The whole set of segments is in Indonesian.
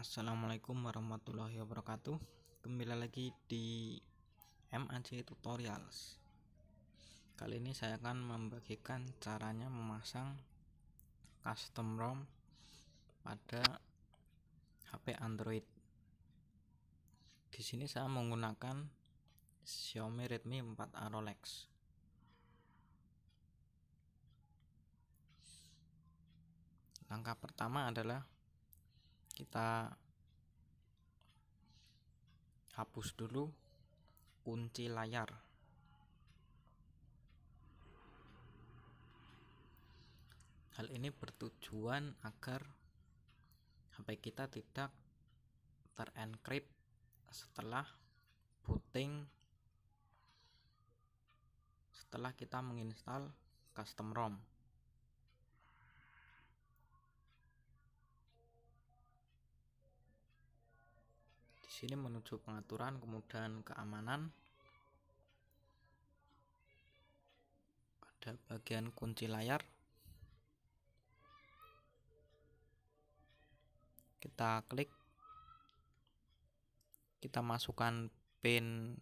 Assalamualaikum warahmatullahi wabarakatuh. Kembali lagi di MAJ Tutorials. Kali ini saya akan membagikan caranya memasang custom ROM pada HP Android. Di sini saya menggunakan Xiaomi Redmi 4A Rolex. Langkah pertama adalah kita hapus dulu kunci layar. Hal ini bertujuan agar HP kita tidak terencrypt setelah booting, setelah kita menginstal custom ROM. Di sini menuju pengaturan, kemudian keamanan. Pada bagian kunci layar kita klik, kita masukkan PIN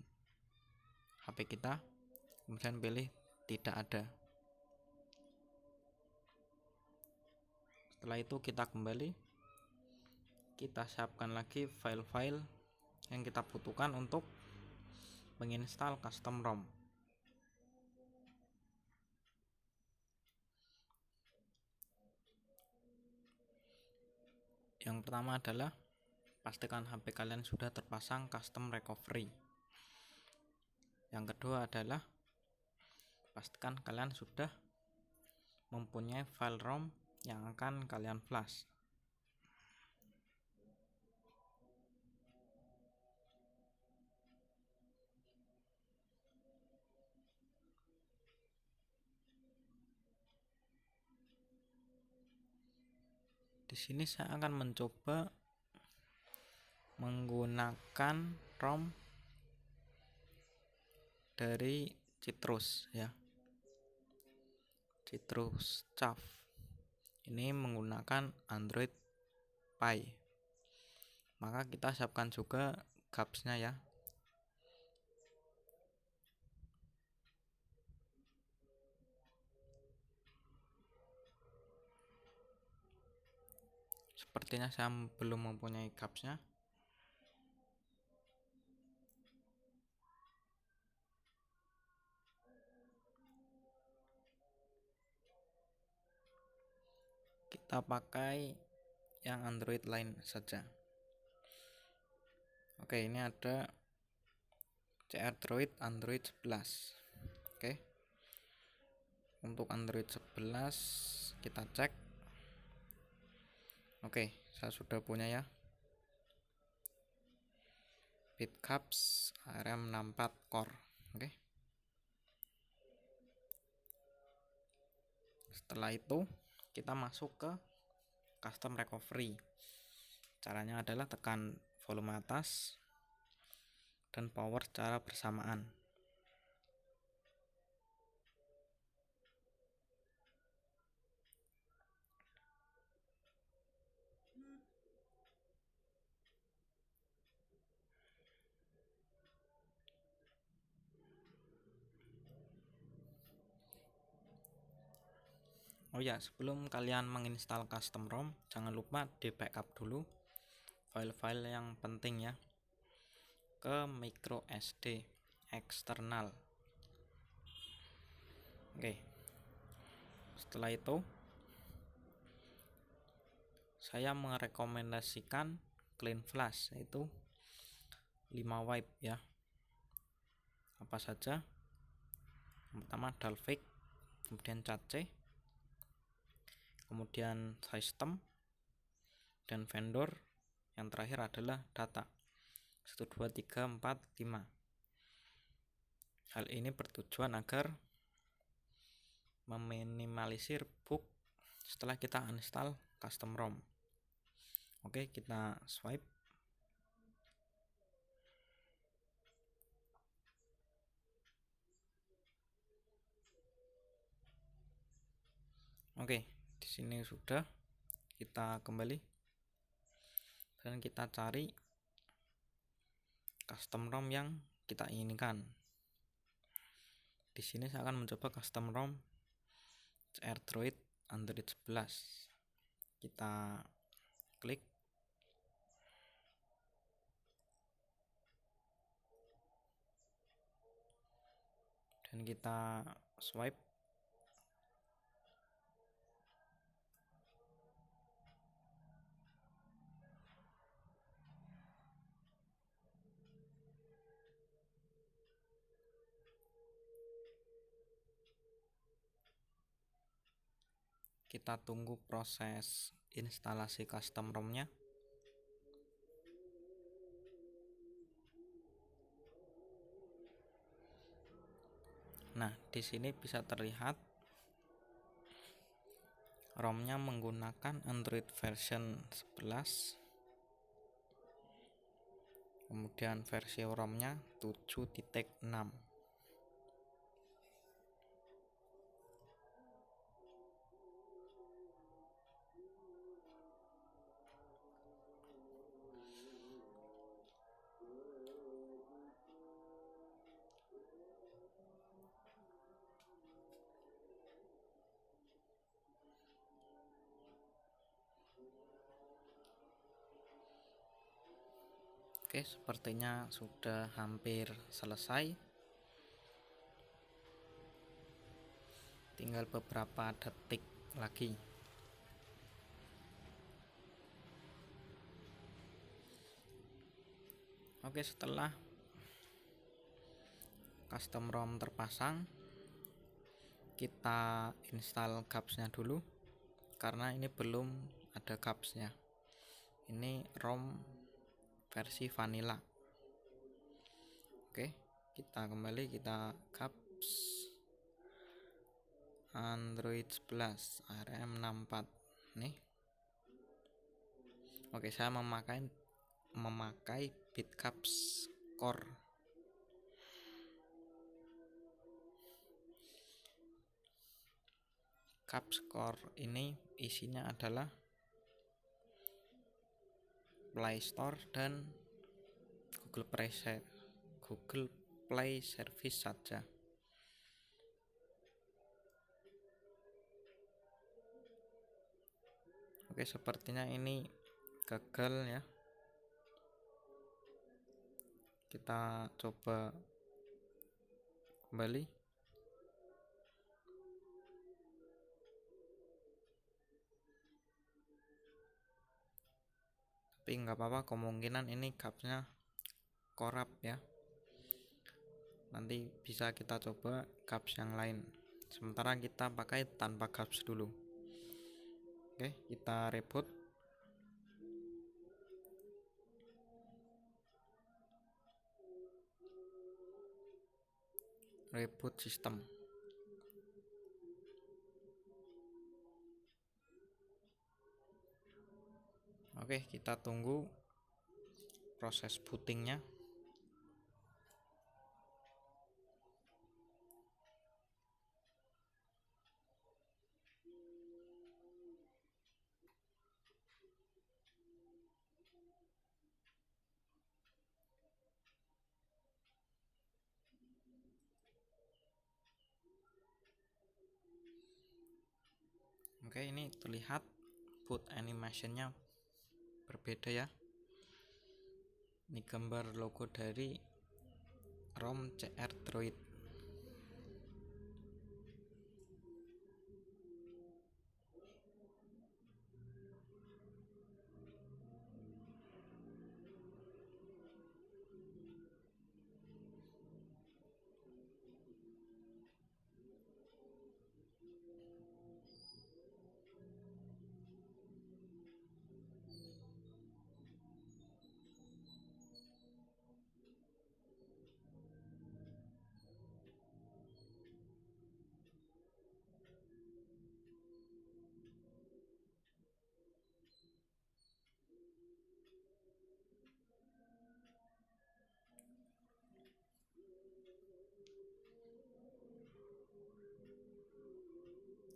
HP kita, kemudian pilih tidak ada. Setelah itu kita kembali, kita siapkan lagi file-file yang kita butuhkan untuk menginstal custom ROM. Yang pertama adalah pastikan HP kalian sudah terpasang custom recovery. Yang kedua adalah pastikan kalian sudah mempunyai file ROM yang akan kalian flash. Di sini saya akan mencoba menggunakan ROM dari Citrus ya. Citrus CAF. Ini menggunakan Android Pie. Maka kita siapkan juga GAPS-nya ya. Sepertinya saya belum mempunyai GAPS-nya. Kita pakai yang Android lain saja. Oke, ini ada CR Droid Android 11. Oke. Untuk Android 11 kita cek. Oke, saya sudah punya ya. BitCaps ARM64 Core. Oke. Setelah itu kita masuk ke custom recovery. Caranya adalah tekan volume atas dan power secara bersamaan. Oh ya, sebelum kalian menginstal custom ROM, jangan lupa di backup dulu file-file yang penting ya ke micro SD eksternal. Oke. Setelah itu saya merekomendasikan clean flash, yaitu 5 wipe ya. Apa saja? Yang pertama Dalvik, kemudian CatC, kemudian system, dan vendor. Yang terakhir adalah data 1, 2, 3, 4, 5. Hal ini bertujuan agar meminimalisir bug setelah kita install custom ROM. Oke, kita swipe. Oke, di sini sudah. Kita kembali. dan kita cari custom ROM yang kita inginkan. Di sini saya akan mencoba custom ROM CR Droid Android 11. Kita klik, dan kita swipe. Kita tunggu proses instalasi custom ROM-nya. Nah, di sini bisa terlihat ROM-nya menggunakan Android version 11. Kemudian versi ROM-nya 7.6. Oke, sepertinya sudah hampir selesai. Tinggal beberapa detik lagi. Oke, setelah custom ROM terpasang, kita install GApps-nya dulu karena ini belum ada GApps-nya. Ini ROM versi vanilla. Oke, kita kembali, kita GApps Android 11 ARM64 nih. Oke, saya memakai BitGApps Core. GApps Core ini isinya adalah Play Store dan Google Play Service saja. Oke, sepertinya ini gagal ya. Kita coba kembali. Tapi nggak apa-apa, kemungkinan ini GApps-nya korup ya. Nanti bisa kita coba GApps yang lain. Sementara kita pakai tanpa GApps dulu. Oke, kita reboot. Reboot sistem. Oke, kita tunggu proses bootingnya. Oke, ini terlihat boot animation-nya berbeda ya. Ini gambar logo dari ROM CR Droid.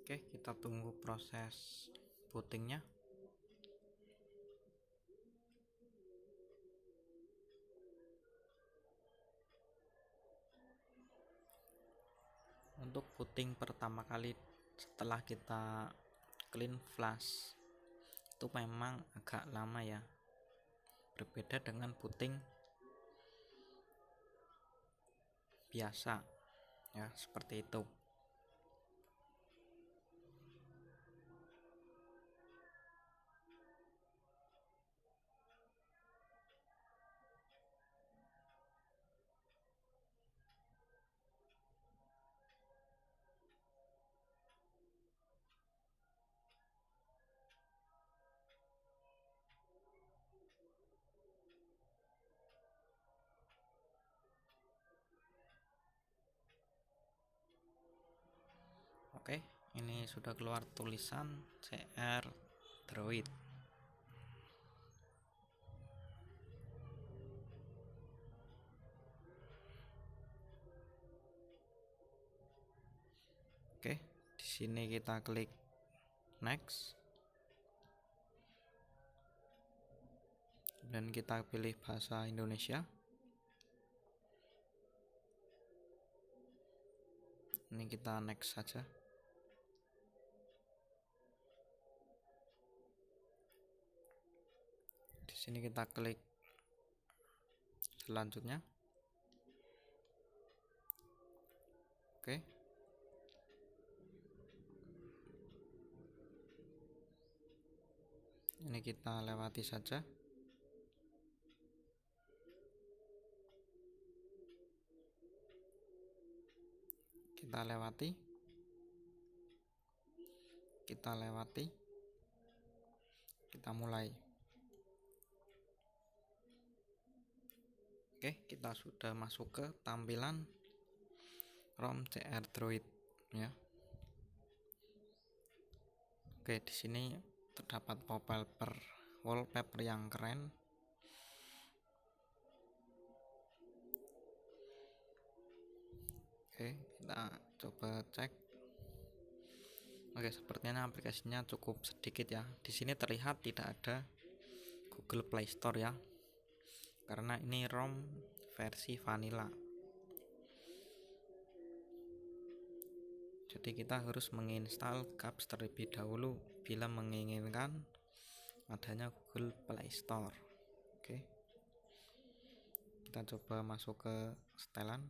Oke, kita tunggu proses bootingnya. booting pertama kali setelah kita clean flash itu memang agak lama ya, berbeda dengan booting biasa ya, seperti itu. Oke, ini sudah keluar tulisan CR Droid. Oke, di sini kita klik next. Dan kita pilih bahasa Indonesia. Ini kita next saja. Di sini kita klik selanjutnya. Oke. Ini kita lewati saja. Kita lewati. Kita mulai. Oke, kita sudah masuk ke tampilan ROM CR Droid ya. Oke, di sini terdapat wallpaper yang keren. Oke, kita coba cek. Oke, sepertinya aplikasinya cukup sedikit ya. Di sini terlihat tidak ada Google Play Store ya, karena ini ROM versi vanilla. Jadi kita harus menginstal GAPS terlebih dahulu bila menginginkan adanya Google Play Store. Oke, kita coba masuk ke setelan.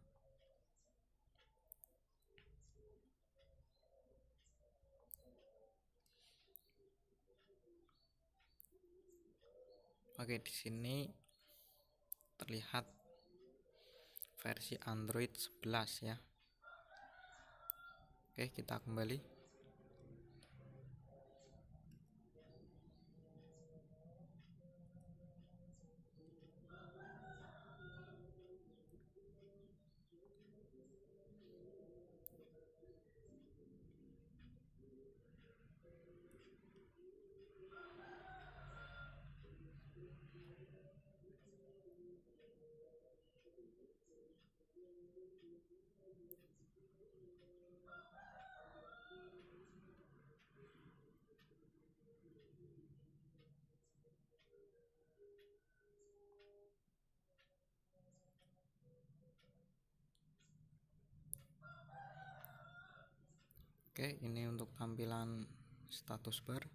Oke, di sini terlihat versi Android 11 ya. Oke, kita kembali. Oke, ini untuk tampilan status bar.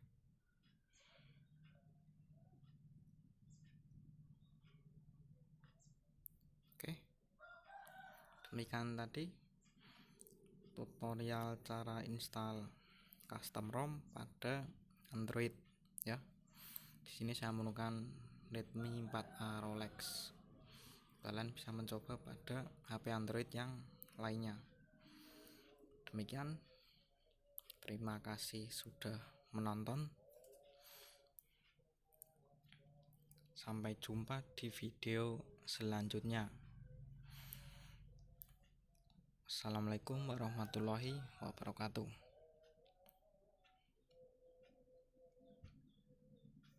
Oke, demikian tadi tutorial cara install custom ROM pada Android ya. Di sini saya menggunakan Redmi 4A Rolex. Kalian bisa mencoba pada HP Android yang lainnya. Demikian, terima kasih sudah menonton. Sampai jumpa di video selanjutnya. Assalamualaikum warahmatullahi wabarakatuh.